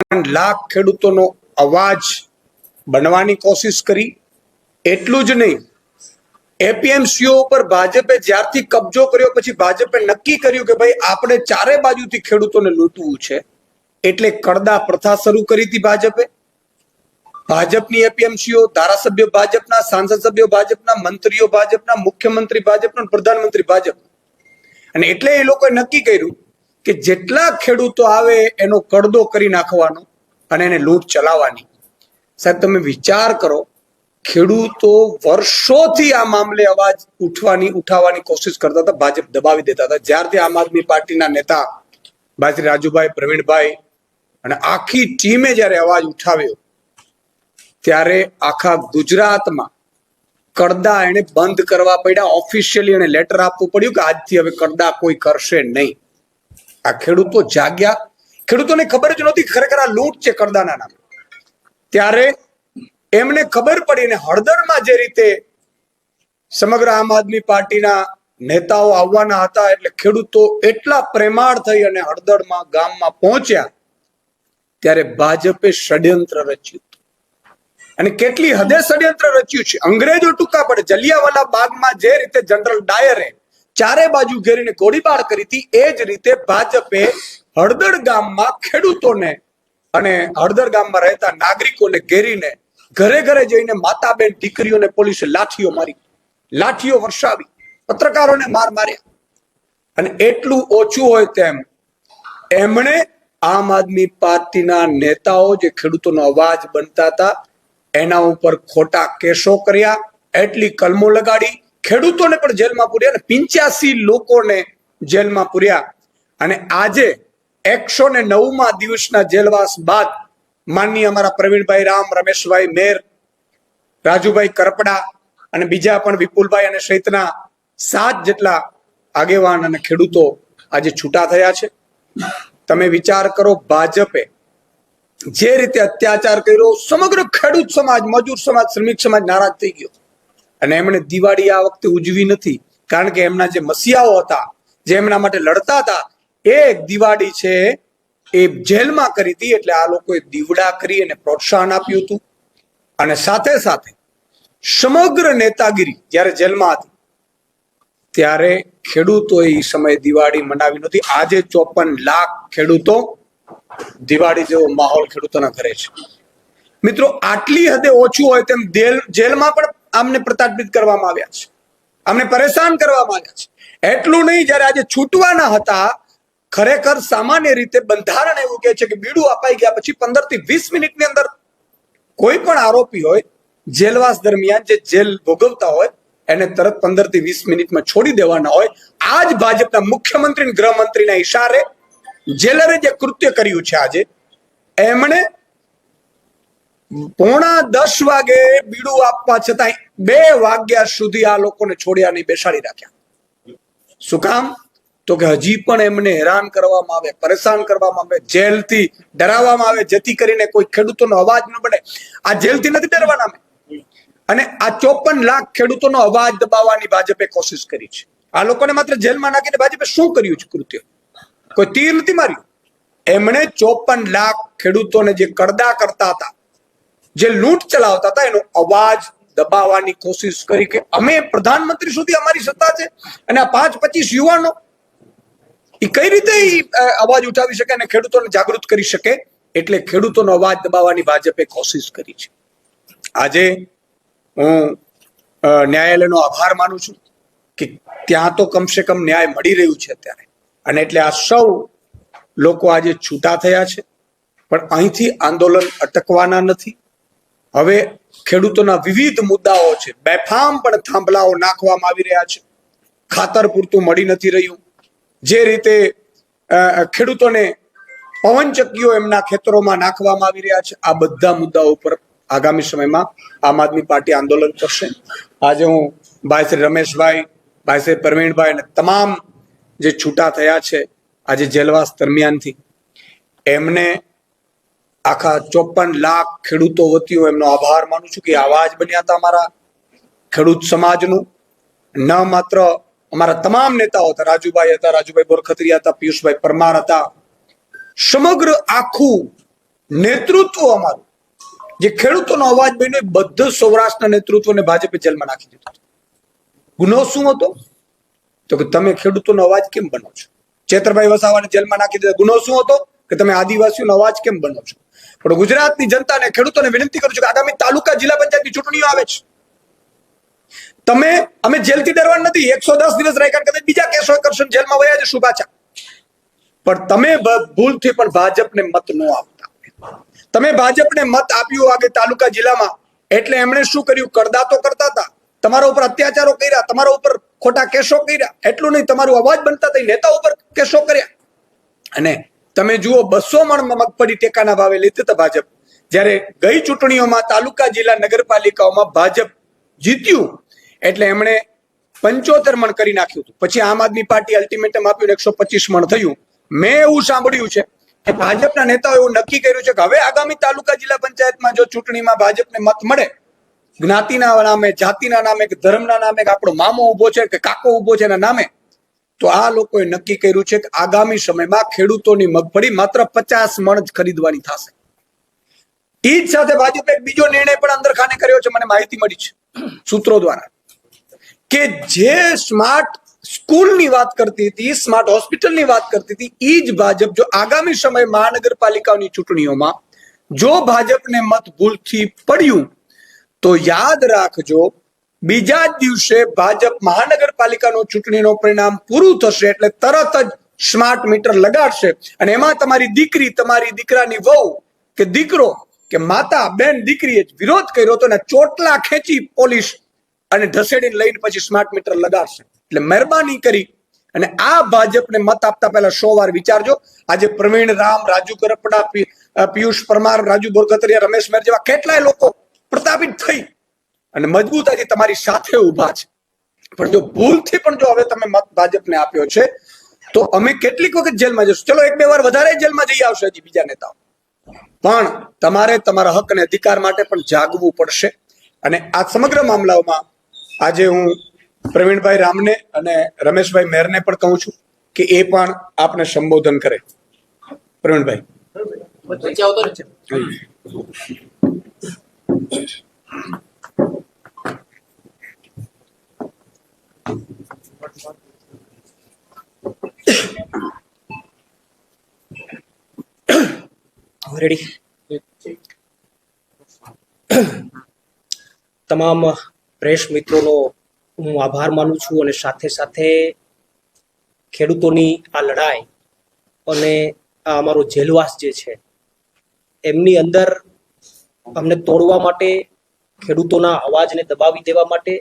લાખ ખેડૂતોનો અવાજ બનવાની કોશિશ કરી। એટલું જ નહીં, એપીએમસીઓ ઉપર ભાજપે જ્યારથી કબજો કર્યો પછી ભાજપે નક્કી કર્યું કે ભાઈ આપણે ચારે બાજુથી ખેડૂતોને લૂંટવું છે, એટલે કડદા પ્રથા શરૂ કરી હતી ભાજપે। ભાજપની એપીએમસીઓ, ધારાસભ્યો ભાજપના, સાંસદ સભ્યો ભાજપના, મંત્રીઓ ભાજપના, મુખ્યમંત્રી ભાજપના, પ્રધાનમંત્રી ભાજપના, અને એટલે એ લોકોએ નક્કી કર્યું કે જેટલા ખેડૂતો આવે એનો કડદો કરી નાખવાનો અને એને લૂંટ ચલાવવાની। સાહેબ, તમે વિચાર કરો, ખેડૂતો વર્ષોથી આ મામલે અવાજ ઉઠાવવાની કોશિશ કરતા હતા, ભાજપ દબાવી દેતા હતા। જ્યારથી આમ આદમી પાર્ટીના નેતા ભાઈ શ્રી રાજુભાઈ, પ્રવીણભાઈ અને આખી ટીમે જ્યારે અવાજ ઉઠાવ્યો ત્યારે આખા ગુજરાતમાં કડદા એને બંધ કરવા પડ્યા। ઓફિશિયલી એને લેટર આપવું પડ્યું કે આજથી હવે કડદા કોઈ કરશે નહીં। આ ખેડૂતો જાગ્યા, ખેડૂતોને ખબર જ નહોતી ખરેખર આ લૂંટ છે કડદાના નામે। ત્યારે એમને ખબર પડી ને હળદરમાં જે રીતે સમગ્ર આમ આદમી પાર્ટીના નેતાઓ આવવાના હતા, એટલે ખેડૂતો એટલા પ્રેમાળ થઈ અને હળદરમાં ગામમાં પહોંચ્યા ત્યારે ભાજપે ષડયંત્ર રચ્યું અને કેટલી હદે ષડયંત્ર રચ્યું છે। અંગ્રેજો ટૂંકા પડે, જલિયાવાલા બાગમાં જે રીતે જનરલ ડાયરે ચારે બાજુ ઘેરીને ગોળીબાર કરી હતી, એ જ રીતે ભાજપે હળદર ગામમાં ખેડૂતોને અને હળદર ગામમાં રહેતા નાગરિકોને ઘેરીને ઘરે ઘરે જઈને માતા બેન દીકરીઓને પોલીસે લાઠીઓ મારી, લાઠીઓ વરસાવી, પત્રકારોને માર્યા। અને એટલું ઓછું હોય તેમ એમણે આમ આદમી પાર્ટીના નેતાઓ જે ખેડૂતોનો અવાજ બનતા હતા એના ઉપર ખોટા કેસો કર્યા, એટલી કલમો લગાડી, ખેડૂતોને પણ જેલમાં પૂર્યા અને 85 લોકોને જેલમાં પૂર્યા। અને આજે 109મા દિવસના જેલવાસ બાદ માનનીય અમારા પ્રવીણભાઈ રામ, રમેશભાઈ મેર, રાજુભાઈ કરપડા અને બીજા પણ વિપુલભાઈ અને સહિતના 7 જેટલા આગેવાન અને ખેડૂતો આજે છૂટા થયા છે। તમે વિચાર કરો, ભાજપે જે રીતે અત્યાચાર કર્યો, સમગ્ર ખેડૂત સમાજ, મજૂર સમાજ, શ્રમિક સમાજ નારાજ થઈ ગયો અને એમણે દિવાળી આ વખતે ઉજવી નથી, કારણ કે એમના જે મસીહાઓ હતા, જે એમના માટે લડતા હતા, એ દિવાળી છે એ જેલમાં કરી હતી। એટલે આ લોકોએ દીવડા કરી અને પ્રોત્સાહન આપ્યું હતું અને સાથે સાથે સમગ્ર નેતાગીરી જ્યારે જેલમાં હતી ત્યારે ખેડૂતોએ એ સમયે દિવાળી મનાવી નહોતી। આજે 54 લાખ ખેડૂતો દિવાળી જેવો માહોલ ખેડૂતોના ઘરે છે। મિત્રો, આટલી હદે ઓછું હોય તેમ જેલમાં પણ આમને પ્રતાડિત કરવામાં આવ્યા છે, આમને પરેશાન કરવામાં આવ્યા છે। એટલું નહીં, જ્યારે આજે છૂટવાના હતા, ખરેખર સામાન્ય રીતે બંધારણ એવું કહે છે કે બીડું અપાઈ ગયા પછી 15 થી 20 મિનિટની અંદર કોઈ પણ આરોપી હોય જેલવાસ દરમિયાન જે જેલ ભોગવતા હોય એને તરત 15 થી 20 મિનિટમાં છોડી દેવાના હોય। આ જ ભાજપના મુખ્યમંત્રી અને ગૃહમંત્રીના ઈશારે જેલરે જે કૃત્ય કર્યું છે આજે, એમણે 9:45 વાગે બીડું આપવા છતાં 2 વાગ્યા સુધી આ લોકોને છોડ્યા નહીં, બેસાડી રાખ્યા। શું કામ? તો કે હજી પણ એમને હેરાન કરવામાં આવે, પરેશાન કરવામાં આવે, જેલથી ડરાવવામાં આવે, જેથી કરીને કોઈ ખેડૂતોનો અવાજ ન બને। આ જેલથી નથી ડરવાના અમે, અને આ 54 લાખ ખેડૂતોનો અવાજ દબાવવાની ભાજપે કોશિશ કરી છે। આ લોકોને માત્ર જેલમાં નાખીને ભાજપે શું કર્યું છે કૃત્ય? કોઈ તીર નથી માર્યું। એમણે 54 લાખ ખેડૂતોને જે કડદા કરતા હતા, જે લૂંટ ચલાવતા હતા, એનો અવાજ દબાવવાની કોશિશ કરી કે અમે પ્રધાનમંત્રી સુધી અમારી સત્તા છે અને આ 5-25 યુવાનો એ કઈ રીતે અવાજ ઉઠાવી શકે અને ખેડૂતોને જાગૃત કરી શકે। એટલે ખેડૂતોનો અવાજ દબાવવાની ભાજપે કોશિશ કરી છે। આજે હું ન્યાયાલયનો આભાર માનું છું કે ત્યાં તો કમસે કમ ન્યાય મળી રહ્યું છે અત્યારે, અને એટલે આ સૌ લોકો આજે છૂટા થયા છે। પણ અહીંથી આંદોલન અટકવાના નથી। હવે ખેડૂતોના વિવિધ મુદ્દાઓ છે, બેફામ પણ થાંભલાઓ નાખવામાં આવી રહ્યા છે, ખાતર પૂરતું મળી નથી રહ્યું, જે રીતે ખેડૂતોને પવનચક્કીઓ એમના ખેતરોમાં નાખવામાં આવી રહ્યા છે, આ બધા મુદ્દાઓ ઉપર આગામી સમયમાં આમ આદમી પાર્ટી આંદોલન કરશે। આજે હું ભાઈ શ્રી રમેશભાઈ, ભાઈ શ્રી પ્રવીણભાઈ અને તમામ જે છૂટા થયા છે આજે જેલવાસ દરમિયાનથી, એમને આખા 54 લાખ ખેડૂતો વતીઓ એમનો આભાર માનું છું કે અવાજ બન્યા હતા અમારા ખેડૂત સમાજનું। ન માત્ર અમારા તમામ નેતાઓ હતા, રાજુભાઈ બોરખત્રીયા હતા, પિયુષભાઈ પરમાર હતા, સમગ્ર આખું નેતૃત્વ અમારું જે ખેડૂતોનો અવાજ બન્યો એ બધું સૌરાષ્ટ્રના નેતૃત્વને ભાજપે જેલમાં નાખી દીધો. ગુનો શું હતો? તો કે તમે ખેડૂતોનો અવાજ કેમ બનો છો. ચેતરભાઈ વસાવાને જેલમાં નાખી દીધા. ગુનો શું હતો? કે તમે આદિવાસીઓનો અવાજ કેમ બનો છો. પણ ગુજરાતની જનતાને ખેડૂતોને વિનંતી કરું છું કે આગામી તાલુકા જિલ્લા પંચાયતની ચૂંટણીઓ આવે છે. અમે જેલથી ડરવા નથી. 110 દિવસ રાખ્યા કદાચ બીજા કેસો કરશો, જેલમાં વયા જશું પાછા. પણ તમે ભૂલથી પણ ભાજપને મત ન આપતા. તમે ભાજપને મત આપ્યું આગે તાલુકા જિલ્લામાં એટલે એમણે શું કર્યું? કરદાતો કરતા હતા, તમારા ઉપર અત્યાચારો કર્યા, તમારા ઉપર ખોટા કેસો કર્યા. એટલું નહીં, તમારું અવાજ બનતા હતા નેતા ઉપર કેસો કર્યા. અને તમે જુઓ 200 મણ મગફળી ટેકાના ભાવે લેતી હતા ભાજપ. જ્યારે ગઈ ચૂંટણીઓમાં તાલુકા જિલ્લા નગરપાલિકાઓમાં ભાજપ જીત્યું એટલે એમણે 75 મણ કરી નાખ્યું હતું. પછી આમ આદમી પાર્ટી અલ્ટિમેટમ આપ્યું 125 મણ થયું. મેં એવું સાંભળ્યું છે કે ભાજપના નેતાઓ એવું નક્કી કર્યું છે કે હવે આગામી તાલુકા જિલ્લા પંચાયતમાં જો ચૂંટણીમાં ભાજપને મત મળે, જ્ઞાતિના નામે, જાતિના નામે, કે ધર્મના નામે, કે આપણો મામો ઉભો છે કે કાકો ઉભો છે એના નામે, તો આ લોકોએ નક્કી કર્યું છે કે આગામી સમયમાં ખેડૂતોની મગફળી માત્ર 50 મણ જ ખરીદવાની થશે. એ જ સાથે ભાજપે એક બીજો નિર્ણય પણ અંદરખાને કર્યો છે, મને માહિતી મળી છે સૂત્રો દ્વારા, કે જે સ્માર્ટ સ્કૂલની વાત કરતી હતી, સ્માર્ટ હોસ્પિટલની વાત કરતી હતી, એ જ ભાજપ જો આગામી સમય મહાનગરપાલિકાઓની ચૂંટણીઓમાં જો ભાજપને મત ભૂલથી પડ્યું તો યાદ રાખજો, બીજા જ દિવસે ભાજપ મહાનગરપાલિકાનું ચૂંટણીનું પરિણામ પૂરું થશે એટલે તરત જ સ્માર્ટ મીટર લગાડશે. અને એમાં તમારી દીકરી, તમારી દીકરાની વહુ કે દીકરો કે માતા, બેન, દીકરીએ વિરોધ કર્યો હતો ને ચોટલા ખેંચી પોલીસ અને ઢસેડીને લઈને પછી સ્માર્ટ મીટર લગાડશે. એટલે મહેરબાની કરી અને આ ભાજપને મત આપતા પહેલા 100 વાર વિચારજો. આજે પ્રવીણ રામ, રાજુ કરપડા, પિયુષ પરમાર, રાજુ બોરગતરિયા, રમેશ મેર જેવા કેટલાય લોકો પ્રતાપિત થઈ અને મજબૂતાથી તમારી સાથે ઉભા છે. પણ જો ભૂલથી પણ જો હવે તમે મત ભાજપને આપ્યો છે તો અમે કેટલીક વખત જેલમાં જશું. ચલો 1-2 વાર વધારે જેલમાં જઈ આવશે હજી બીજા નેતાઓ, પણ તમારે તમારા હક અને અધિકાર માટે પણ જાગવું પડશે. અને આ સમગ્ર મામલાઓમાં આજે હું પ્રવીણભાઈ રામને અને રમેશભાઈ મેરને પણ કહું છું કે એ પણ આપને સંબોધન કરે. પ્રવીણભાઈ રેડી. તમામ પ્રેસ મિત્રોનો હું આભાર માનું છું અને સાથે સાથે ખેડૂતોની આ લડાઈ અને આ અમારો જેલવાસ જે છે એમની અંદર અમને તોડવા માટે, ખેડૂતોના અવાજને દબાવી દેવા માટે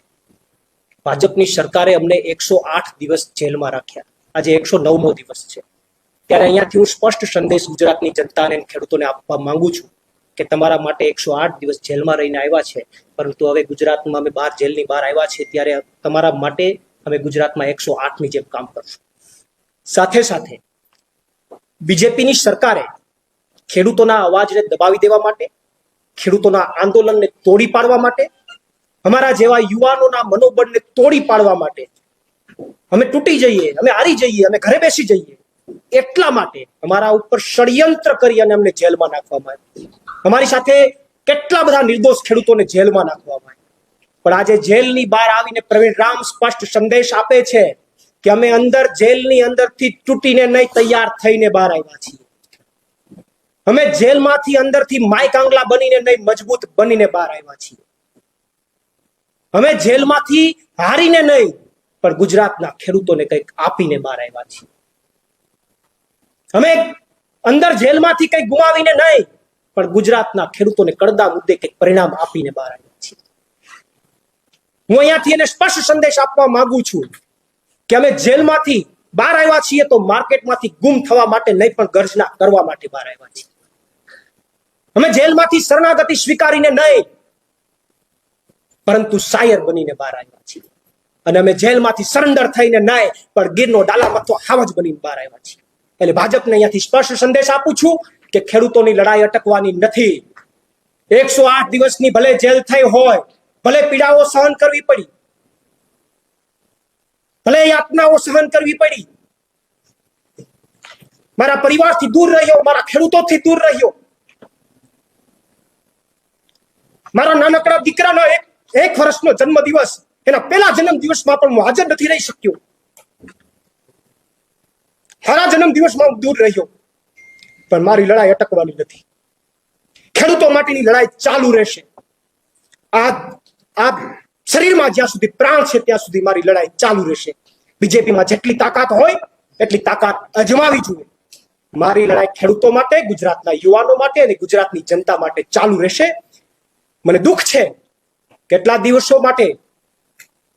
ભાજપની સરકારે અમને 108 દિવસ જેલમાં રાખ્યા. આજે 109મો દિવસ છે. ત્યારે અહીંયાથી હું સ્પષ્ટ સંદેશ ગુજરાતની જનતાને અને ખેડૂતોને આપવા માંગુ છું કે તમારા માટે 108 દિવસ જેલમાં રહીને આવ્યા છે, પરંતુ હવે ગુજરાતમાં અમે જેલની બહાર આવ્યા છે ત્યારે તમારા માટે અમે ગુજરાતમાં 108ની જેમ કામ કરશું. સાથે સાથે બીજેપીની સરકારે ખેડૂતોના અવાજને દબાવી દેવા માટે, ખેડૂતોના આંદોલનને તોડી પાડવા માટે, અમારા જેવા યુવાનોના મનોબળને તોડી પાડવા માટે, અમે તૂટી જઈએ, અમે હારી જઈએ, અમે ઘરે બેસી જઈએ, એટલા માટે અમારા ઉપર ષડયંત્ર કરી અને અમને જેલમાં નાખવામાં આવ્યા. અમારી સાથે કેટલા બધા નિર્દોષ ખેડૂતોને જેલમાં નાખવામાં આવ્યા. પણ આજે જેલની બહાર આવીને પ્રવીણ રામ સ્પષ્ટ સંદેશ આપે છે કે અમે અંદર જેલની અંદરથી તૂટીને નહીં, તૈયાર થઈને બહાર આવ્યા છીએ. અમે જેલમાંથી અંદરથી માય કાંગલા બનીને નહીં, મજબૂત બનીને બહાર આવ્યા છીએ. અમે જેલમાંથી હારીને નહીં, પણ ગુજરાતના ખેડૂતોને કંઈક આપીને બહાર આવ્યા છીએ. અમે અંદર જેલમાંથી કંઈક ગુમાવીને નહીં, પણ ગુજરાતના ખેડૂતોને કડદા મુદ્દે કંઈક પરિણામ આપીને બહાર આવ્યા છીએ. હું અહીંયાથી એને સ્પષ્ટ સંદેશ આપવા માંગુ છું કે અમે જેલમાંથી બહાર આવ્યા છીએ તો માર્કેટમાંથી ગુમ થવા માટે નહીં, પણ ગર્જના કરવા માટે બહાર આવ્યા છીએ. અમે જેલમાંથી શરણાગતિ સ્વીકારીને નહીં, પરંતુ શાયર બનીને બહાર આવ્યા છીએ. અને અમે જેલમાંથી સરેન્ડર થઈને નહીં, પણ ગીરનો ડાલામથો હાવજ બનીને બહાર આવ્યા છીએ. એટલે ભાજપને અહીંયાથી સ્પષ્ટ સંદેશ આપું છું કે ખેડૂતોની લડાઈ અટકવાની નથી. 108 દિવસની ભલે જેલ થઈ હોય, ભલે પીડાઓ સહન કરવી પડી, ભલે યાતનાઓ સહન કરવી પડી, મારા પરિવારથી દૂર રહ્યો, મારા ખેડૂતોથી દૂર રહ્યો, મારા નાનકડા દીકરાનો એક વર્ષનો જન્મદિવસ, એના પહેલા જન્મદિવસમાં પણ હું હાજર નથી રહી શક્યો. મારા જન્મદિવસમાં હું દૂર રહ્યો, પણ મારી લડાઈ અટકવાની નથી. ખેડૂતો માટેની લડાઈ ચાલુ રહેશે. આ શરીરમાં જ્યાં સુધી પ્રાણ છે ત્યાં સુધી મારી લડાઈ ચાલુ રહેશે. બીજેપીમાં જેટલી તાકાત હોય એટલી તાકાત અજમાવી જોઈએ. મારી લડાઈ ખેડૂતો માટે, ગુજરાતના યુવાનો માટે અને ગુજરાતની જનતા માટે ચાલુ રહેશે. મને દુઃખ છે કેટલા દિવસો માટે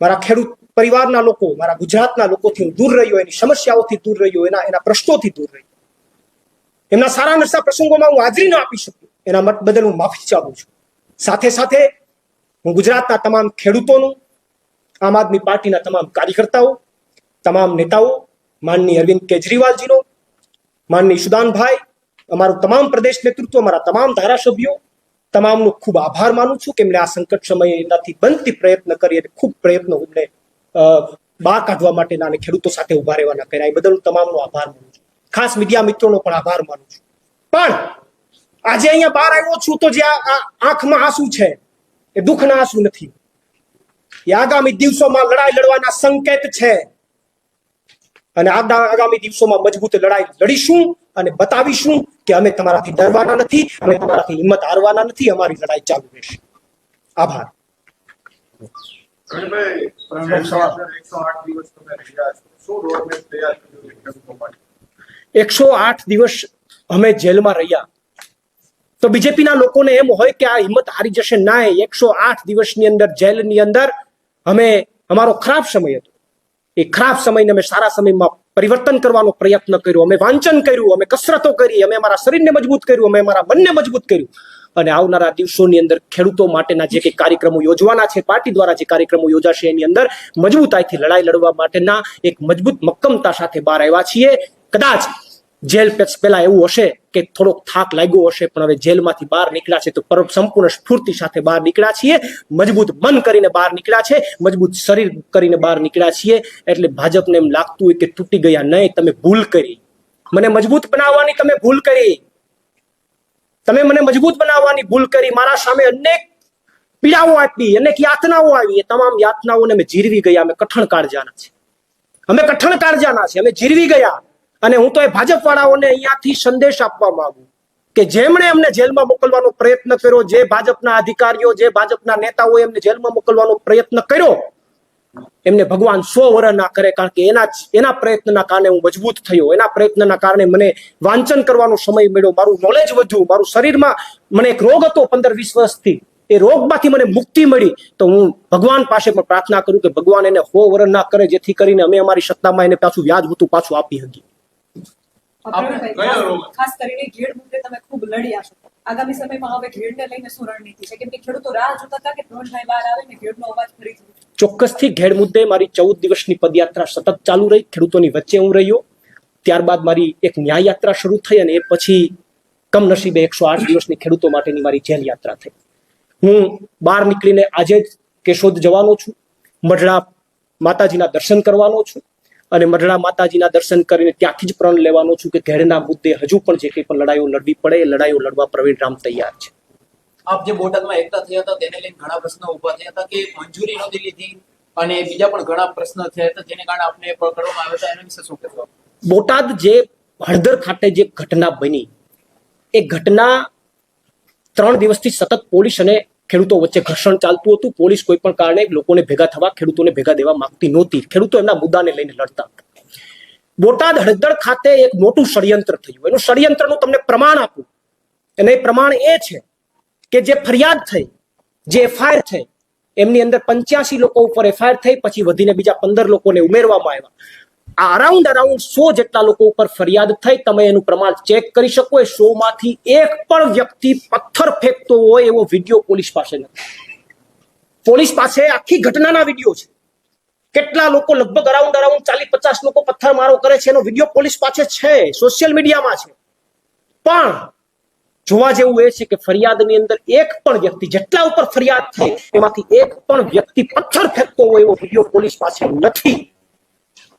મારા ખેડૂત પરિવારના લોકો, મારા ગુજરાતના લોકોથી હું દૂર રહ્યો, એની સમસ્યાઓથી દૂર રહ્યો, એના પ્રશ્નોથી દૂર રહ્યો. એમના સારા નરસા પ્રસંગોમાં હું હાજરી ન આપી શક્યો, એના બદલ હું માફી ચાહું છું. સાથે સાથે હું ગુજરાતના તમામ ખેડૂતોનું, આમ આદમી પાર્ટીના તમામ કાર્યકર્તાઓ, તમામ નેતાઓ, માનનીય અરવિંદ કેજરીવાલજીનો, માનનીય સુદાનભાઈ, અમારું તમામ પ્રદેશ નેતૃત્વ, અમારા તમામ ધારાસભ્યો, તમામનો ખૂબ આભાર માનું છું કે એમણે આ સંકટ સમયે એનાથી બનતી પ્રયત્ન કરી અને ખૂબ પ્રયત્નો એમણે બહાર કાઢવા માટેના અને ખેડૂતો સાથે ઉભા રહેવાના કર્યા. એ બદલ હું તમામનો આભાર માનું છું. ખાસ મીડિયા મિત્રોનો પણ આભાર માનું છું. પણ આજે અહીંયા બહાર આવ્યો છું તો જે આંખમાં આંસુ છે એ દુઃખના આંસુ નથી. એ આગામી દિવસોમાં લડાઈ લડવાના સંકેત છે. અને આગામી દિવસોમાં મજબૂત લડાઈ લડીશું અને બતાવીશું કે અમે તમારાથી ડરવાના નથી, અમે તમારાથી હિંમત હારવાના નથી. અમારી લડાઈ ચાલુ રહેશે. આભાર. 108 દિવસ અમે જેલમાં રહ્યા તો બીજેપીના લોકોને એમ હોય કે આ હિંમત હારી જશે. ના, 108 દિવસની અંદર જેલની અંદર અમે, અમારો ખરાબ સમય હતો, એ ખરાબ સમયને અમે સારા સમયમાં પરિવર્તન કરવાનો પ્રયત્ન કર્યો. અમે વાંચન કર્યું, અમે કસરતો કરી, અમે અમારા શરીરને મજબૂત કર્યું, અમે અમારા મનને મજબૂત કર્યું. અને આવનારા દિવસોની અંદર ખેડૂતો માટેના જે કંઈ કાર્યક્રમો યોજવાના છે, પાર્ટી દ્વારા જે કાર્યક્રમો યોજાશે એની અંદર મજબૂતાઈથી લડાઈ લડવા માટેના એક મજબૂત મક્કમતા સાથે બહાર આવ્યા છીએ. કદાચ જેલ પહેલા એવું હશે કે થોડોક થાક લાગ્યો હશે, પણ હવે જેલમાંથી બહાર નીકળ્યા છે તો સંપૂર્ણ સ્ફૂર્તિ સાથે બહાર નીકળ્યા છીએ. મજબૂત મન કરીને બહાર નીકળ્યા છે, મજબૂત શરીર કરીને બહાર નીકળ્યા છીએ. એટલે ભાજપને એમ લાગતું હોય કે તૂટી ગયા, નહીં, તમે ભૂલ કરી. મને મજબૂત બનાવવાની તમે ભૂલ કરી. તમે મને મજબૂત બનાવવાની ભૂલ કરી. મારા સામે અનેક પીડાઓ આપી, અનેક યાતનાઓ આવી. એ તમામ યાતનાઓને અમે જીરવી ગયા. અમે કઠણ કાળજાના છે, અમે જીરવી ગયા. અને હું તો એ ભાજપ વાળાઓને અહીંયાથી સંદેશ આપવા માંગુ કે જેમણે અમને જેલમાં મોકલવાનો પ્રયત્ન કર્યો, જે ભાજપના અધિકારીઓ, જે ભાજપના નેતાઓએ એમને જેલમાં મોકલવાનો પ્રયત્ન કર્યો, એમને ભગવાન 100 વર્ષ ના કરે. કારણ કે એના પ્રયત્નના કારણે હું મજબૂત થયો, એના પ્રયત્નના કારણે મને વાંચન કરવાનો સમય મળ્યો, મારું નોલેજ વધ્યું, મારું શરીરમાં, મને એક રોગ હતો 15-20 વર્ષથી, એ રોગમાંથી મને મુક્તિ મળી. તો હું ભગવાન પાસે પણ પ્રાર્થના કરું કે ભગવાન એને 100 વર્ષ ના કરે, જેથી કરીને અમે અમારી સત્તામાં એને પાછું વ્યાજ હતું પાછું આપી શકીએ. ખાસ કરીને ઘેડ મુદ્દે તમે ખૂબ લડ્યા છો. આગામી સમયમાં હવે ઘેડને લઈને શું રણનીતિ છે? કેમ કે ખેડૂતો રાહ જોતા હતા કે ધ્રોણભાઈ બહાર આવે ને ઘેડનો અવાજ ફરીથી. ચોક્કસથી ઘેડ મુદ્દે મારી 14 દિવસની પદયાત્રા સતત ચાલુ રહી. ખેડૂતોની વચ્ચે હું રહ્યો. ત્યારબાદ મારી એક ન્યાય યાત્રા શરૂ થઈ અને એ પછી કમનસીબે 108 દિવસની ખેડૂતો માટેની મારી જેલ યાત્રા થઈ. હું બહાર નીકળીને આજે જ કેશોદ જવાનો છું, મઢડા માતાજીના દર્શન કરવાનો છું અને મઢડા માતાજીના દર્શન કરીને ત્યાંથી જ પ્રણ લેવાનો છું કે ઘેડના મુદ્દે હજુ પણ જે કંઈ પણ લડાઈઓ લડવી પડે એ લડાઈઓ લડવા પ્રવીણ રામ તૈયાર છે. આપ જે બોટાદમાં એકઠા થયા હતા તેને લઈને ઘણા પ્રશ્નો ઉભા થયા હતા કે મંજૂરી નહોતી લીધી અને બીજા પણ ઘણા પ્રશ્નો થયા હતા જેને કારણે આપને પકડવામાં આવ્યા હતા. એના વિશે શું કહેશો? બોટાદ જે હળદર ખાતે જે ઘટના બની, એ ઘટના 3 દિવસથી સતત પોલીસ અને ખેડૂતો વચ્ચે ઘર્ષણ ચાલતું હતું. પોલીસ કોઈ પણ કારણે લોકોને ભેગા થવા, ખેડૂતોને ભેગા દેવા માંગતી નહોતી. ખેડૂતો એમના મુદ્દાને લઈને લડતા હતા. બોટાદ હળદર ખાતે એક મોટું ષડયંત્ર થયું. એનું ષડયંત્રનું તમને પ્રમાણ આપું, અને એ પ્રમાણ એ છે કે જે ફરિયાદ થઈ, જે એફઆઈઆર થઈ, એમની અંદર 85 લોકો ઉપર એફઆઈઆર થઈ, પછી વધીને બીજા 15 લોકોને ઉમેરવામાં આવ્યા. આ અરાઉન્ડ 100 જેટલા લોકો ઉપર ફરિયાદ થઈ. તમે એનું પ્રમાણ ચેક કરી શકો. એ 100 માંથી એક પણ વ્યક્તિ પથ્થર ફેંકતો હોય એવો વિડીયો પોલીસ પાસે નથી. પોલીસ પાસે આખી ઘટનાના વિડીયો છે. કેટલા લોકો, લગભગ અરાઉન્ડ 40-50 લોકો પથ્થર મારો કરે છે એનો વિડીયો પોલીસ પાસે છે, સોશિયલ મીડિયામાં છે. પણ જોવા જેવું એ છે કે ફરિયાદની અંદર એક પણ વ્યક્તિ, જેટલા ઉપર ફરિયાદ થઈ એમાંથી એક પણ વ્યક્તિ પથ્થર ફેંકતો હોય એવો વિડીયો પોલીસ પાસે નથી.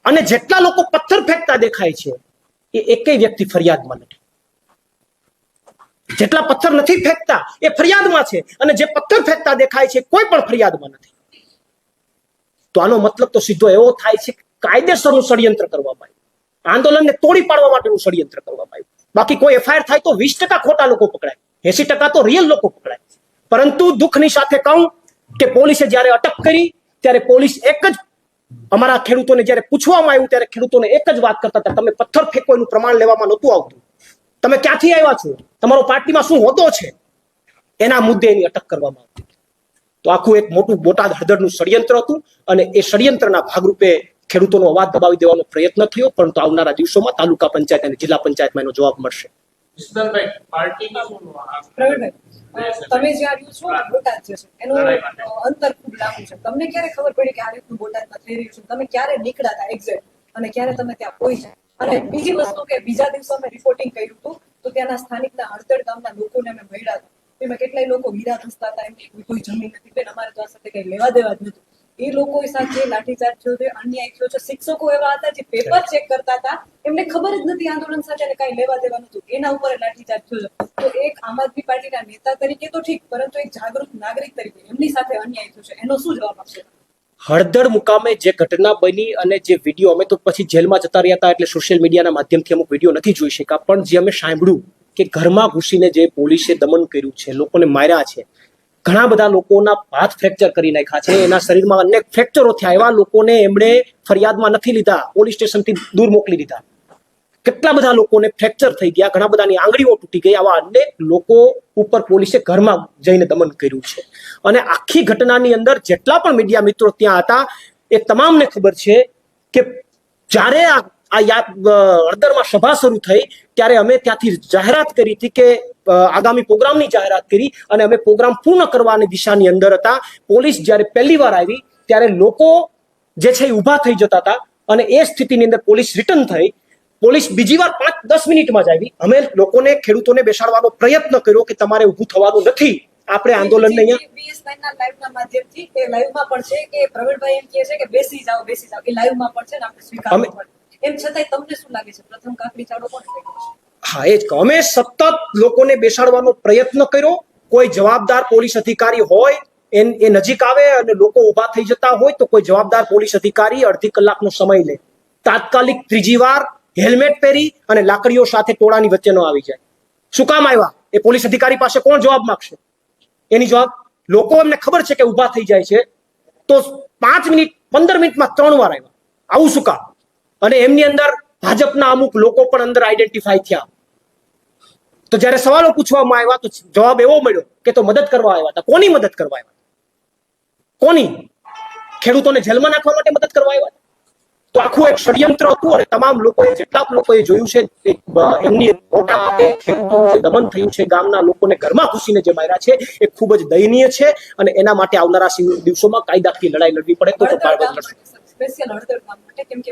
અને જેટલા લોકો પથ્થર ફેંકતા દેખાય છે એ એકેય વ્યક્તિ ફરિયાદમાં નથી. જેટલા પથ્થર નથી ફેંકતા એ ફરિયાદમાં છે, અને જે પથ્થર ફેંકતા દેખાય છે કોઈ પણ ફરિયાદમાં નથી. તો આનો મતલબ તો સીધો એવો થાય છે કે કાયદેસરનું ષડયંત્ર કરવામાં આવ્યું, આંદોલનને તોડી પાડવા માટેનું ષડયંત્ર કરવામાં આવ્યું. બાકી કોઈ એફઆઈઆર થાય તો 20% ખોટા લોકો પકડાય, 80% તો રિયલ લોકો પકડાય. પરંતુ દુઃખની સાથે કહું કે પોલીસે જ્યારે અટક કરી ત્યારે પોલીસ એક જ અમારા ખેડૂતોને જ્યારે પૂછવામાં આવ્યું ત્યારે ખેડૂતોને એક જ વાત કરતા હતા, તમે પથ્થર ફેંકો એનું પ્રમાણ લેવામાં નહોતું આવતું, તમે ક્યાંથી આવ્યા છો, તમારો પાર્ટીમાં શું હોદ્દો છે, એના મુદ્દે એની અટક કરવામાં આવતી. તો આખું એક મોટું બોટાદ હળદરનું ષડયંત્ર હતું, અને એ ષડયંત્રના ભાગરૂપે ખેડૂતોનો અવાજ દબાવી દેવાનો પ્રયત્ન થયો. પરંતુ આવનારા દિવસોમાં તાલુકા પંચાયત અને જિલ્લા પંચાયતમાં એનો જવાબ મળશે. પ્રવીણભાઈ, તમે જ્યાં રહ્યો છો ને બોટાદ જે છે એનું અંતર ખૂબ લાંબુ છે. તમને ક્યારે ખબર પડી કે આ રીતનું બોટાદમાં થઈ રહ્યું છે? તમે ક્યારે નીકળ્યા હતા એક્ઝેક્ટ, અને ક્યારે તમે ત્યાં પહોંચ્યા? અને બીજી વસ્તુ કે બીજા દિવસે અમે રિપોર્ટિંગ કર્યું હતું તો ત્યાંના સ્થાનિકના હળદર ગામના લોકોને અમે મળ્યા હતા. એમાં કેટલાય લોકો હીરા ઘસતા હતા, એમની કોઈ જમીન નથી, બેન અમારે તો આ સાથે કઈ લેવા દેવા જ નતું. એ લોકો સાથે લાઠીચાર્જ થયો છે, અન્યાય થયો છે. શિક્ષકો એવા હતા જે પેપર ચેક કરતા હતા, એમને ખબર જ નથી આંદોલન સાથે કઈ લેવા દેવા નતું, એના ઉપર લાઠીચાર્જ થયો છે. તો એક આમ આદમી પાર્ટીના નેતા તરીકે તો ઠીક, પરંતુ એક જાગૃત નાગરિક તરીકે એમની સાથે અન્યાય થયો છે, એનો શું જવાબ આપશો? હળદર મુકામે જે ઘટના બની અને જે વિડીયો, અમે તો પછી જેલમાં જતા રહ્યા હતા એટલે સોશિયલ મીડિયાના માધ્યમથી અમુક વિડીયો નથી જોઈ શક્યા, પણ જે અમે સાંભળ્યું કે ઘરમાં ઘૂસીને જે પોલીસે દમન કર્યું છે, લોકોને માર્યા છે, ઘણા બધા લોકોના હાથ ફ્રેક્ચર કરી નાખ્યા છે, એના શરીરમાં અનેક ફ્રેક્ચરો થયા, એવા લોકોને એમણે ફરિયાદમાં નથી લીધા, પોલીસ સ્ટેશનથી દૂર મોકલી દીધા. કેટલા બધા લોકોને ફ્રેક્ચર થઈ ગયા, ઘણા બધાની આંગળીઓ તૂટી ગઈ, આવા અનેક લોકો ઉપર પોલીસે ઘરમાં જઈને દમન કર્યું છે. અને આખી ઘટનાની અંદર જેટલા પણ મીડિયા મિત્રો ત્યાં હતા એ તમામને ખબર છે કે જ્યારે હળદરમાં સભા શરૂ થઈ ત્યારે અમે ત્યાંથી જાહેરાત કરી હતી કે આગામી પ્રોગ્રામની જાહેરાત કરી, અને અમે પ્રોગ્રામ પૂર્ણ કરવાની દિશાની અંદર હતા. પોલીસ જ્યારે પહેલી વાર આવી ત્યારે લોકો જે છે એ ઊભા થઈ જતા હતા, અને એ સ્થિતિની અંદર પોલીસ રિટર્ન થઈ. પોલીસ બીજી વાર 5-10 મિનિટમાં જ આવી. અમે લોકોને, ખેડૂતોને બેસાડવાનો પ્રયત્ન કર્યો કે તમારે ઊભું થવાનું નથી, આપણે આંદોલનને બીએસઆઈના લાઈવના માધ્યમથી એ લાઈવમાં પણ છે કે પ્રવીણભાઈ એમ કહે છે કે બેસી જાઓ, એ લાઈવમાં પણ છે ને, આપણે સ્વીકારવું પડે. એમ છતાંય તમને શું લાગે છે પ્રથમ કાકડી ચાડો કોણ કર્યો છે? હા, એ જ અમે સતત લોકોને બેસાડવાનો પ્રયત્ન કર્યો. કોઈ જવાબદાર પોલીસ અધિકારી હોય એ નજીક આવે અને લોકો ઊભા થઈ જતા હોય તો કોઈ જવાબદાર પોલીસ અધિકારી અડધી કલાકનો સમય લે, તાત્કાલિક ત્રીજી વાર હેલ્મેટ પહેરી અને લાકડીઓ સાથે ટોળાની વચ્ચે ન આવી જાય. શું કામ આવ્યા? એ પોલીસ અધિકારી પાસે કોણ જવાબ માંગશે? એની જવાબ લોકો, એમને ખબર છે કે ઊભા થઈ જાય છે, તો 5 મિનિટ 15 મિનિટમાં 3 વાર આવ્યા. આવું શું કામ? અને એમની અંદર ભાજપના અમુક લોકો પણ અંદર આઈડેન્ટિફાઈ થયા. તો જ્યારે સવાલો પૂછવામાં આવ્યા તો જવાબ એવો મળ્યો કે તો મદદ કરવા આવ્યા હતા. કોની મદદ કરવા આવ્યા? કોની? ખેડૂતોને જેલમાં નાખવા માટે મદદ કરવા આવ્યા? તો આખું એક ષડયંત્ર હતું, અને તમામ લોકોએ, જેટલા લોકોએ જોયું છે એમની મોટા ભાગે ખેડૂતોનું દમન થયું છે, ગામના લોકોને ઘરમાં ઘૂસીને જે માર્યા છે એ ખૂબ જ દયનીય છે. અને એના માટે આવનારા દિવસોમાં કાયદાકીય લડાઈ લડવી પડે તો સ્પેશિયલ હળદર ગામ માટે, કેમ કે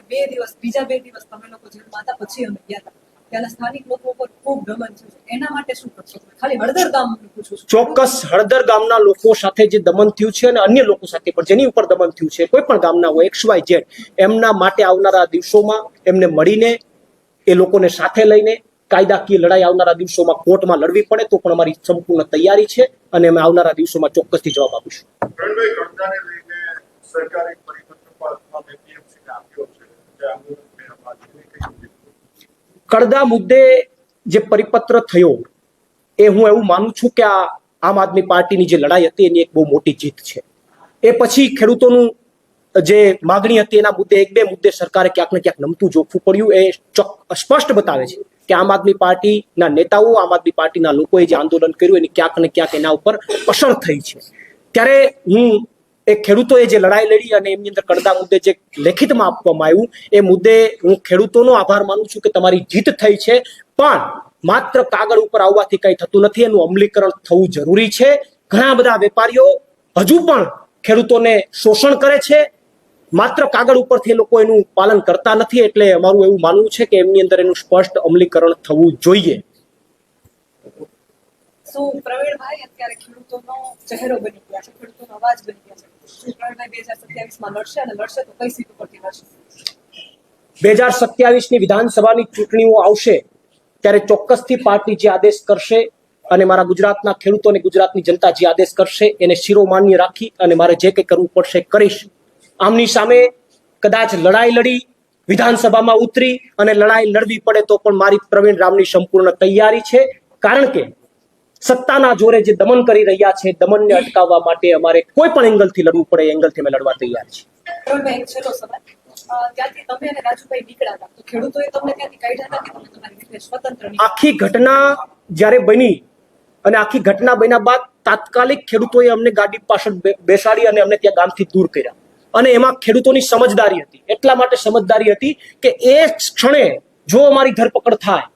બીજા બે દિવસ તમે લોકો જેલમાં હતા, પછી અમે ગયા હતા, ત્યાંના સ્થાનિક લોકો પર ખૂબ દમન થયું છે. એના માટે શું કરશો? ખાલી હળદર ગામ પૂછું છું. ચોક્કસ હળદર ગામના લોકો સાથે જે દમન થયું છે અને અન્ય લોકો સાથે પણ જેની ઉપર દમન થયું છે, કોઈ પણ ગામના હોય, XYZ, એમના માટે આવનારા દિવસોમાં એમને મળીને, એ લોકોને સાથે લઈને કાયદાકીય લડાઈ આવનારા દિવસોમાં કોર્ટમાં લડવી પડે તો પણ અમારી સંપૂર્ણ તૈયારી છે, અને અમે આવનારા દિવસોમાં ચોક્કસથી જવાબ આપીશું. સરકારે પરિપત્ર પણ એપીએમસીને આપ્યો છે જે આંદોલનને કડદા મુદ્દે જે પરિપત્ર થયો એ હું એવું માનું છું કે આ આમ આદમી પાર્ટીની જે લડાઈ હતી એની એક બહુ મોટી જીત છે. એ પછી ખેડૂતોનું જે માગણી હતી એના મુદ્દે 1-2 મુદ્દે સરકારે ક્યાંક ને ક્યાંક નમતું જોખવું પડ્યું. એ સ્પષ્ટ બતાવે છે કે આમ આદમી પાર્ટીના નેતાઓ, આમ આદમી પાર્ટીના લોકોએ જે આંદોલન કર્યું એની ક્યાંક ને ક્યાંક એના ઉપર અસર થઈ છે. ત્યારે હું એ ખેડૂતોએ જે લડાઈ લડી અને એમની અંદર કડદા મુદ્દે જે લેખિતમાં આપવામાં આવ્યું એ મુદ્દે હું ખેડૂતોનો આભાર માનું છું કે તમારી જીત થઈ છે, પણ માત્ર કાગળ ઉપર આવવાથી કંઈ થતું નથી, એનું અમલીકરણ થવું જરૂરી છે. ઘણા બધા વેપારીઓ હજુ પણ ખેડૂતોને શોષણ કરે છે, માત્ર કાગળ ઉપરથી એ લોકો એનું પાલન કરતા નથી. એટલે અમારું એવું માનવું છે કે એમની અંદર એનું સ્પષ્ટ અમલીકરણ થવું જોઈએ. શું પ્રવીણભાઈ અત્યારે ખેડૂતોનો ચહેરો બની ગયા છે, ખેડૂતોનો અવાજ બની ગયા છે? શું પ્રવીણભાઈ 2027માં લડશે, અને લડશે તો કઈ સીટ ઉપરથી લડશે? 2027 ની વિધાનસભાની ચૂંટણીઓ આવશે ત્યારે ચોક્કસથી પાર્ટી જે આદેશ કરશે અને મારા ગુજરાતના ખેડૂતો અને ગુજરાતની જનતા જે આદેશ કરશે એને શિરોમાન્ય રાખી અને મારે જે કંઈ કરવું પડશે કરીશ. આમની સામે કદાચ લડાઈ લડી વિધાનસભામાં ઉતરી અને લડાઈ લડવી પડે તો પણ મારી પ્રવીણ રામની સંપૂર્ણ તૈયારી છે. કારણ કે સત્તાના જોરે જે દમન કરી રહ્યા છે, દમનને અટકાવવા માટે અમારે કોઈ પણ એંગલથી લડવું પડે એ એંગલથી અમે લડવા તૈયાર છીએ. પ્રવીણભાઈ, એક છેલ્લો સવાલ. ત્યાંથી તમે અને રાજુભાઈ નીકળ્યા હતા તો ખેડૂતોએ તમને ત્યાંથી કાઢ્યા હતા કે તમે તમારી રીતે સ્વતંત્ર નીકળ્યા? આખી ઘટના જ્યારે બની અને આખી ઘટના બન્યા બાદ તાત્કાલિક ખેડૂતોએ અમને ગાડી પાછળ બેસાડી અને અમને ત્યાં ગામથી દૂર કર્યા. અને એમાં ખેડૂતોની સમજદારી હતી. એટલા માટે સમજદારી હતી કે એ ક્ષણે જો અમારી ધરપકડ થાય,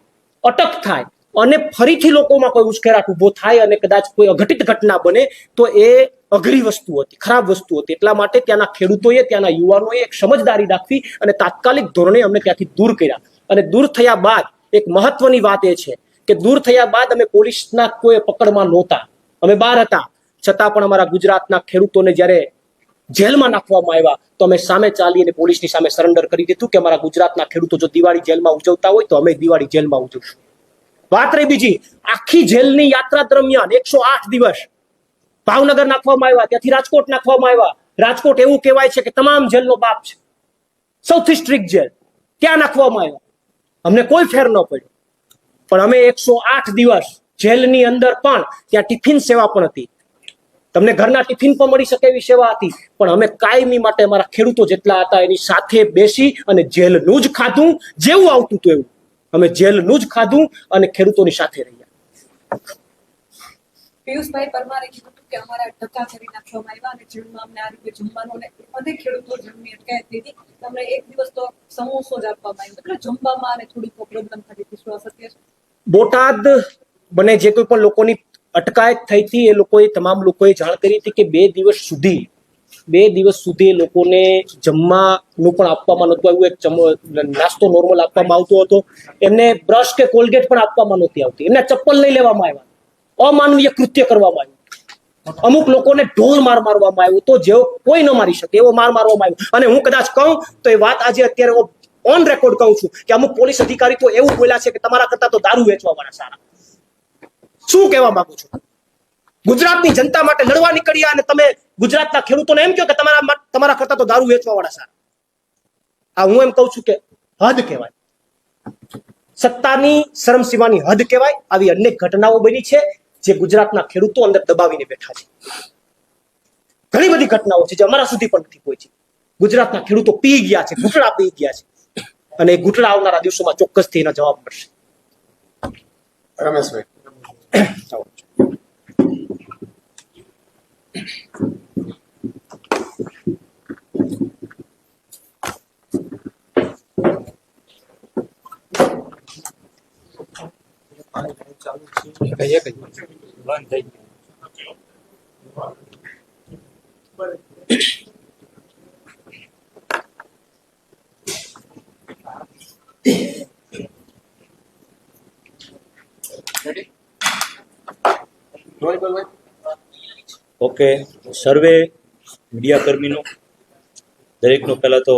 અટક થાય અને ફરીથી લોકોમાં કોઈ ઉશ્કેરાટ ઉભો થાય અને કદાચ કોઈ અઘટિત ઘટના બને તો એ અઘરી વસ્તુ હતી, ખરાબ વસ્તુ હતી. એટલા માટે ત્યાંના ખેડૂતોએ, ત્યાંના યુવાનોએ એક સમજદારી દાખવી અને તાત્કાલિક ધોરણે અમને ત્યાંથી દૂર કર્યા. અને દૂર થયા બાદ એક મહત્વની વાત એ છે કે દૂર થયા બાદ અમે પોલીસના કોઈ પકડમાં નહોતા, અમે બહાર હતા. છતાં પણ અમારા ગુજરાતના ખેડૂતોને જ્યારે જેલમાં નાખવામાં આવ્યા તો અમે સામે ચાલી અને પોલીસની સામે સરેન્ડર કરી દીધું કે અમારા ગુજરાતના ખેડૂતો જો દિવાળી જેલમાં ઉજવતા હોય તો અમે દિવાળી જેલમાં ઉજવશું. વાત રહી બીજી, આખી જેલની યાત્રા દરમિયાન 108 દિવસ ભાવનગર નાખવામાં આવ્યા, ત્યાંથી રાજકોટ નાખવામાં આવ્યા. રાજકોટ એવું કહેવાય છે કે તમામ જેલનો બાપ છે, સૌથી સ્ટ્રિક્ટ જેલ. ત્યાં નાખવામાં આવ્યા. અમને કોઈ ફેર ન પડ્યો. પણ અમે 108 દિવસ જેલની અંદર પણ ત્યાં ટિફિન સેવા પણ હતી. તમને ઘરના ટિફિન પણ મળી શકે એવી સેવા હતી. પણ અમે કાયમી માટે અમારા ખેડૂતો જેટલા હતા એની સાથે બેસી અને જેલનું જ ખાધું, જેવું આવતું હતું એવું અમે જેલનું જ ખાધું અને ખેડૂતોની સાથે રહ્યા. પિયુષભાઈ પરમારે કીધું હતું કે અમારા ધક્કા કરી નાખવામાં આવ્યા અને જેલમાં અમને આ રીતે જમવાનું અને અનેક ખેડૂતો જેમની અટકાયત થઈ હતી અમને એક દિવસ તો સમોસો જ આપવામાં આવ્યો. એટલે જમવામાં અને થોડીક પ્રોબ્લેમ થતી હતી. શું આ સત્ય છે? બોટાદ બને જે કોઈ પણ લોકોની અટકાયત થઈ હતી એ લોકોએ, તમામ લોકોએ જાણ કરી હતી કે 2 દિવસ સુધી એ લોકોને જમવાનું પણ આપવામાં નહોતું આવ્યું. એક નાસ્તો નોર્મલ આપવામાં આવતો હતો. એમને બ્રશ કે કોલગેટ પણ આપવામાં નહોતી આવતી. એમને ચપ્પલ લઈ લેવામાં આવ્યા. અમાનવીય કૃત્ય કરવામાં આવ્યું. અમુક લોકોને ઢોર માર મારવામાં આવ્યો તો જેવો કોઈ ન મારી શકે એવો માર મારવામાં આવ્યો. અને હું કદાચ કહું તો એ વાત આજે અત્યારે ઓન રેકોર્ડ કહું છું કે અમુક પોલીસ અધિકારી તો એવું બોલ્યા છે કે તમારા કરતા તો દારૂ વેચવા વાળા સારા. શું કહેવા માંગુ છું? ગુજરાતની જનતા માટે લડવા નીકળ્યા અને તમે ગુજરાતના ખેડૂતોને એમ કહો કે તમારા કરતા તો દારૂ વેચવા વાળા સારા. આ હું એમ કહું છું કે હદ કહેવાય. સત્તાની શરમસીમાની હદ કહેવાય. આવી અનેક ઘટનાઓ બની છે જે ગુજરાતના ખેડૂતો અંદર દબાવીને બેઠા છે. ઘણી બધી ઘટનાઓ છે જે અમારા સુધી પણ નથી પહોંચી. ગુજરાતના ખેડૂતો પી ગયા છે, ઘૂંટડા પી ગયા છે. અને એ ઘૂંટડા આવનારા દિવસોમાં ચોક્કસથી એના જવાબ મળશે. રમેશભાઈ, ઓકે, સર્વે મીડિયા કર્મીનો દરેકનો પહેલા તો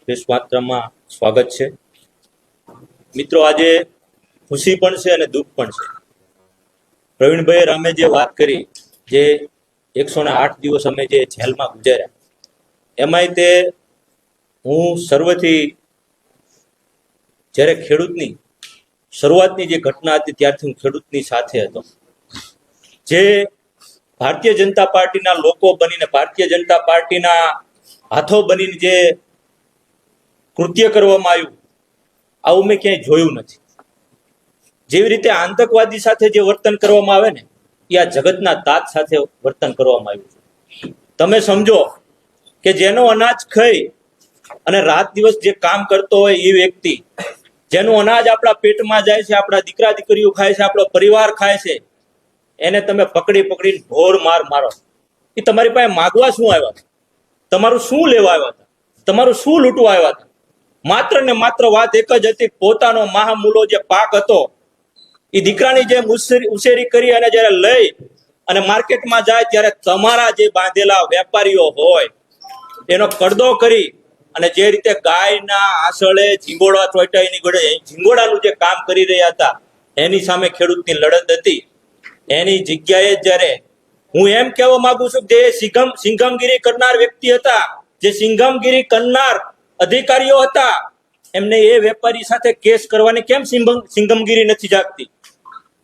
પ્રેસ માત્રામાં સ્વાગત છે. મિત્રો, આજે ખુશી પણ છે અને દુઃખ પણ છે. પ્રવીણભાઈ રામે જે વાત કરી, જે 108 દિવસ અમે જે જેલમાં ગુજાર્યા, એમાંય તે હું સર્વથી જ્યારે ખેડૂતની શરૂઆતની જે ઘટના હતી ત્યારથી હું ખેડૂતની સાથે હતો. જે ભારતીય જનતા પાર્ટીના લોકો બનીને, ભારતીય જનતા પાર્ટીના હાથો બનીને જે કૃત્ય કરવામાં આવ્યું, આવું મેં ક્યાંય જોયું નથી. જેવી રીતે આતંકવાદી સાથે જે વર્તન કરવામાં આવે ને, એ આ જગતના તાત સાથે વર્તન કરવામાં આવ્યું છે. તમે સમજો કે જેનો અનાજ ખાઈ અને રાત દિવસ જે કામ કરતો હોય એ વ્યક્તિ, જેનું અનાજ આપણા પેટમાં જાય છે, આપણા દીકરા દીકરીઓ ખાય છે, આપણો પરિવાર ખાય છે, એને તમે પકડીને ઢોર માર મારો. એ તમારી પાસે માગવા શું આવ્યા હતા? તમારું શું લેવા આવ્યા હતા? તમારું શું લૂંટવા આવ્યા હતા? માત્ર ને માત્ર વાત એક જ હતી, પોતાનો મહામૂલો જે પાક હતો એ દીકરાની જેમ ઉછેરી કરી અને જયારે લઈ અને માર્કેટમાં જાય ત્યારે તમારા જે બાંધેલા વેપારીઓ હોય એનો કડદો કરી અને જે રીતે ગાયના આસળે ઝીંગોડા ચોઈટા એની ગળે ઝીંગોડાનું જે કામ કરી રહ્યા હતા, એની સામે ખેડૂતની લડત હતી. એની જગ્યાએ જ્યારે હું એમ કહેવા માંગુ છું કે જે સિંઘમગીરી કરનાર વ્યક્તિ હતા, જે સિંઘમગીરી કરનાર અધિકારીઓ હતા, એમને એ વેપારી સાથે કેસ કરવાની કેમ સિંઘમગીરી નથી જાગતી?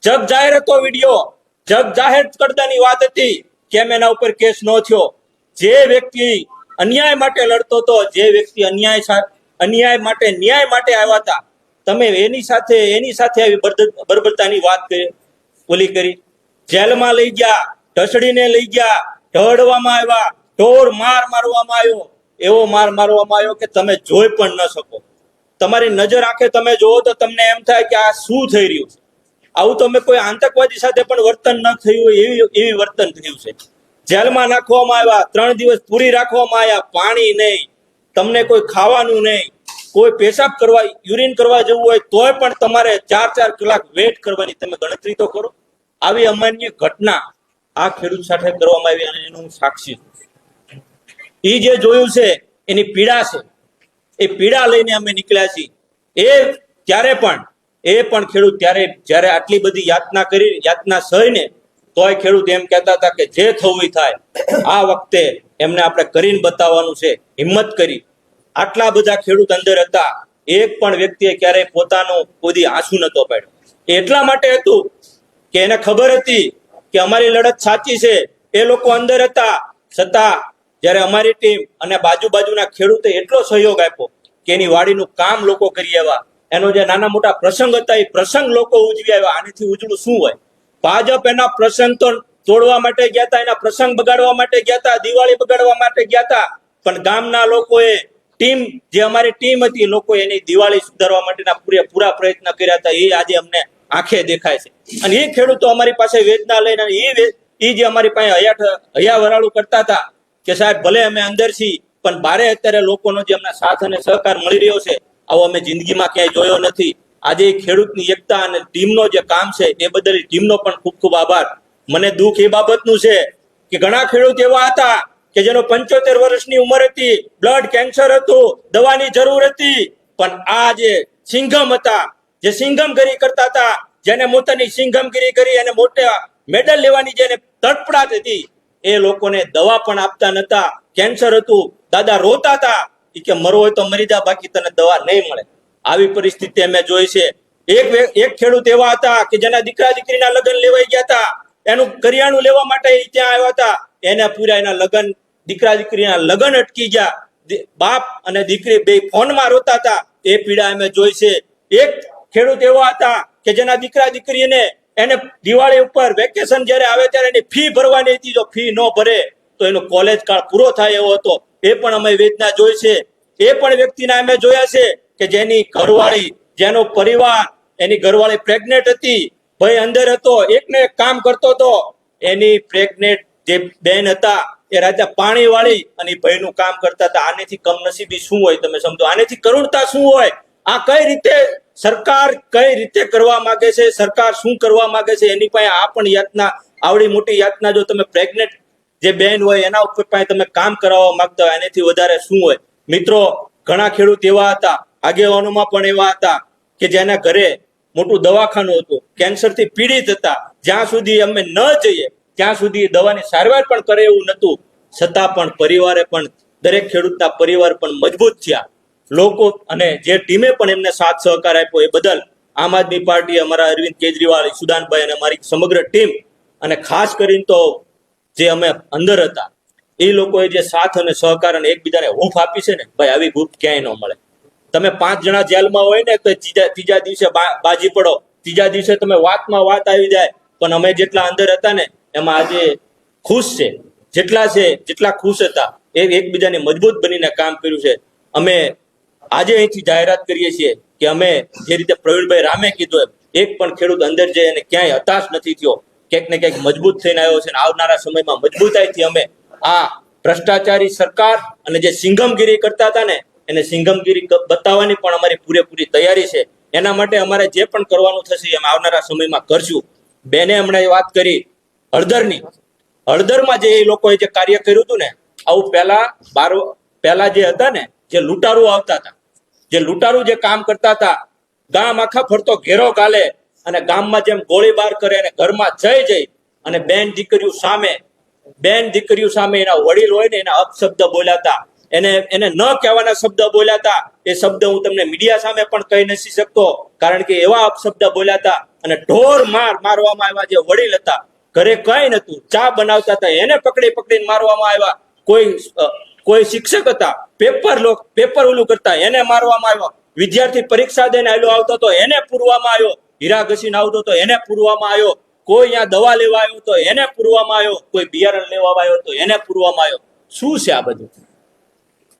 જગ જાહેર હતો વિડીયો, જગ જાહેર કરતાની વાત હતી, કેમ એના ઉપર કેસ ન થયો? જે વ્યક્તિ અન્યાય માટે લડતો હતો, જે વ્યક્તિ અન્યાય માટે ન્યાય માટે આવ્યા હતા, તમે એની સાથે આવી બર્બરતાની વાત કરી. જેલમાં લઈ ગયા, ઢસડીને લઈ ગયા, ઢળવામાં આવ્યા, ઢોર માર મારવામાં આવ્યો, એવો માર મારવામાં આવ્યો કે તમે જોઈ પણ ન શકો. તમારી નજર આંખે તમે જોવો તો તમને એમ થાય કે આ શું થઈ રહ્યું છે. આવું તો મેં કોઈ આતંકવાદી સાથે પણ વર્તન ન થયું હોય એવી વર્તન થયું છે. જેલમાં નાખવામાં આવ્યા, 3 દિવસ પૂરી રાખવામાં આવ્યા, પાણી નહીં, તમને કોઈ ખાવાનું નહીં, કોઈ પેશાબ કરવા યુરિન કરવા જવું હોય તોય પણ તમારે 4-4 કલાક વેઇટ કરવાની. તમે ગણતરી તો કરો. આવી અમાન્ય ઘટના આ ખેડૂત સાથે કરવામાં આવી અને એનો હું સાક્ષી છું. એ જે જોયું છે એની પીડા છે, એ પીડા લઈને અમે નીકળ્યા છીએ. ત્યારે પણ ખેડૂત જ્યારે આટલી બધી યાતના સહીને તોય ખેડૂત એમ કહેતા હતા કે જે થવું થાય, આ વખતે એમને આપણે કરીને બતાવવાનું છે. હિંમત કરી. આટલા બધા ખેડૂત અંદર હતા, એક પણ વ્યક્તિએ ક્યારેય પોતાનું કોઈ આંસુ નતો પાડ્યો. એટલા માટે હતું કે એને ખબર હતી કે અમારી લડત સાચી છે. એ લોકો અંદર હતા, છતાં જ્યારે અમારી ટીમ અને બાજુના ખેડૂતે એટલો સહયોગ આપ્યો કે એની વાડીનું કામ લોકો કરી આવ્યા. એનો જે નાના મોટા પ્રસંગ હતા એ પ્રસંગ લોકો ઉજવી આવ્યા. આનાથી ઉજળું શું હોય? ભાજપ એના પ્રસંગ તો તોડવા માટે ગયા હતા, એના પ્રસંગ બગાડવા માટે ગયા હતા, દિવાળી બગાડવા માટે ગયા હતા, પણ ગામના લોકોએ જે અમારી ટીમ હતી, લોકો એની દિવાળી સુધારવા માટેના પૂરા પ્રયત્ન કર્યા હતા. એ આજે અમને આંખે દેખાય છે. અને એ ખેડૂતો અમારી પાસે વેદના લઈને એ જે અમારી પાસે હૈયાવરાળું કરતા હતા કે સાહેબ ભલે અમે અંદર છીએ પણ બારે અત્યારે લોકોનો જે અમને સાથ અને સહકાર મળી રહ્યો છે, આવો અમે જિંદગીમાં ક્યાંય જોયો નથી. આજે ખેડૂતની એકતા અને ટીમનો જે કામ છે એ બદલ ટીમનો પણ ખૂબ ખૂબ આભાર. મને દુઃખ એ બાબતનું છે કે ઘણા ખેડૂત એવા હતા કે જેનો 75 વર્ષની ઉંમર હતી, બ્લડ કેન્સર હતું, દવાની જરૂર હતી, પણ આ જે સિંઘમ હતા, જે સિંઘમગીરી કરતા હતા, જેને મોટાની સિંઘમગીરી કરી અને મોટા મેડલ લેવાની જેને તડપડાટ હતી, એ લોકોને દવા પણ આપતા નતા. કેન્સર હતું, દાદા રોતા હતા કે મરવો હોય તો મરી જા, બાકી તને દવા નહીં મળે. આવી પરિસ્થિતિ અમે જોઈ છે. એક ખેડૂત એવા હતા કે જેના દીકરા દીકરીના લગ્ન લેવાઈ ગયા હતા, એનું કરિયાણું લેવા માટે ત્યાં આવ્યા હતા, એને પૂરા એના લગ્ન, દીકરા દીકરીના લગ્ન અટકી ગયા. બાપ અને દીકરી બે ફોનમાં રોતા હતા. એ પીડા અમે જોઈ છે. એક ખેડૂત એવા હતા કે જેના દીકરા દીકરીને એને દિવાળી ઉપર વેકેશન જ્યારે આવે ત્યારે એની ફી ભરવાની હતી. જો ફી ન ભરે તો એનો કોલેજ કાળ પૂરો થાય એવો હતો. એ પણ અમે વેદના જોઈ છે. એ પણ વ્યક્તિના અમે જોયા છે કે જેની ઘરવાળી, જેનો પરિવાર, એની ઘરવાળી પ્રેગ્નેન્ટ હતી, ભાઈ અંદર હતો, એકને એક કામ કરતો હતો. એની પ્રેગ્નેન્ટ જે બેન હતા એ રાતે પાણી વાળી અને ભાઈનું કામ કરતા હતા. આનેથી કમનસીબી શું હોય તમે સમજો? આનેથી કરુણતા શું હોય? આ કઈ રીતે સરકાર કઈ રીતે કરવા માંગે છે? સરકાર શું કરવા માંગે છે? એની પાસે આ પણ યાતના, આવડી મોટી યાતના જો તમે પ્રેગ્નેન્ટ જે બેન હોય એના ઉપર પાસે તમે કામ કરાવવા માંગતા હોય, એનાથી વધારે શું હોય? મિત્રો, ઘણા ખેડૂત એવા હતા, આગેવાનોમાં પણ એવા હતા કે જેના ઘરે મોટું દવાખાનું હતું, કેન્સરથી પીડિત હતા. જ્યાં સુધી અમે ન જઈએ ત્યાં સુધી દવાની સારવાર પણ કરે એવું નતું. છતાં પણ પરિવારે પણ, દરેક ખેડૂતના પરિવાર પણ મજબૂત થયા. લોકો અને જે ટીમે પણ એમને સાથ સહકાર આપ્યો એ બદલ આમ આદમી પાર્ટી, અમારા અરવિંદ કેજરીવાલ, સુદાનભાઈ અને અમારી સમગ્ર ટીમ, અને ખાસ કરીને તો જે અમે અંદર હતા એ લોકોએ જે સાથ અને સહકાર અને એકબીજાને હૂંફ આપી છે ને, ભાઈ આવી હૂંફ ક્યાંય ન મળે. તમે 5 જણા જેલમાં હોય ને તો ત્રીજા દિવસે બાજી પડો, ત્રીજા દિવસે તમે વાતમાં વાત આવી જાય. પણ અમે જેટલા અંદર હતા ને એમાં આજે ખુશ છે. જેટલા ખુશ હતા એ એકબીજાને મજબૂત બનીને કામ કર્યું છે. અમે આજે અહીંથી જાહેરાત કરીએ છીએ કે અમે જે રીતે પ્રવીણભાઈ રામે કીધું એક પણ ખેડૂત અંદર જઈ અને ક્યાંય હતાશ નથી થયો, ક્યાંક ને ક્યાંક મજબૂત થઈને આવ્યો છે. આવનારા સમયમાં મજબૂતાઈથી અમે આ ભ્રષ્ટાચારી સરકાર અને જે સિંઘમગીરી કરતા હતા ને એને સિંઘમગીરી બતાવવાની પણ અમારી પૂરેપૂરી તૈયારી છે. એના માટે અમારે જે પણ કરવાનું થશે અમે આવનારા સમયમાં કરશું. બેને હમણાં વાત કરી હળદરની, હળદરમાં જે એ લોકોએ જે કાર્ય કર્યું હતું ને, આવું પહેલા જે હતા ને, જે લૂંટારૂ આવતા હતા, જે લૂંટારૂ જે કામ કરતા હતા, ગામ આખા ફરતો ઘેરો ગાલે, અને ગામમાં જેમ ગોળીબાર કરે અને ઘરમાં જઈ અને બેન દીકરીઓ સામે એના વડીલ હોય ને એના અપશબ્દ બોલ્યાતા, એને ન કહેવાના શબ્દ બોલ્યાતા. એ શબ્દ હું તમને મીડિયા સામે પણ કહી નથી શકતો, કારણ કે એવા અપશબ્દ બોલ્યાતા. અને ઢોર મારવામાં આવ્યા જે વડીલ હતા, ઘરે કઈ નતું, ચા બનાવતા હતા એને પકડીને મારવામાં આવ્યા. કોઈ શિક્ષક હતા, પેપર ઓલું કરતા એને મારવામાં આવ્યો. વિદ્યાર્થી પરીક્ષા દઈને આવતો હતો એને પૂરવામાં આવ્યો. હીરા ઘસીને આવતો હતો એને પૂરવામાં આવ્યો. કોઈ અહીંયા દવા લેવા આવ્યો તો એને પૂરવામાં આવ્યો. કોઈ બિયારણ લેવા આવ્યો તો એને પૂરવામાં આવ્યો. શું છે આ બધું?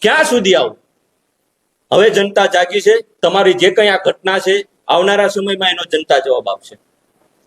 ક્યાં સુધી આવું? હવે જનતા જાગી છે. તમારી જે કઈ આ ઘટના છે, આવનારા સમયમાં એનો જનતા જવાબ આપશે.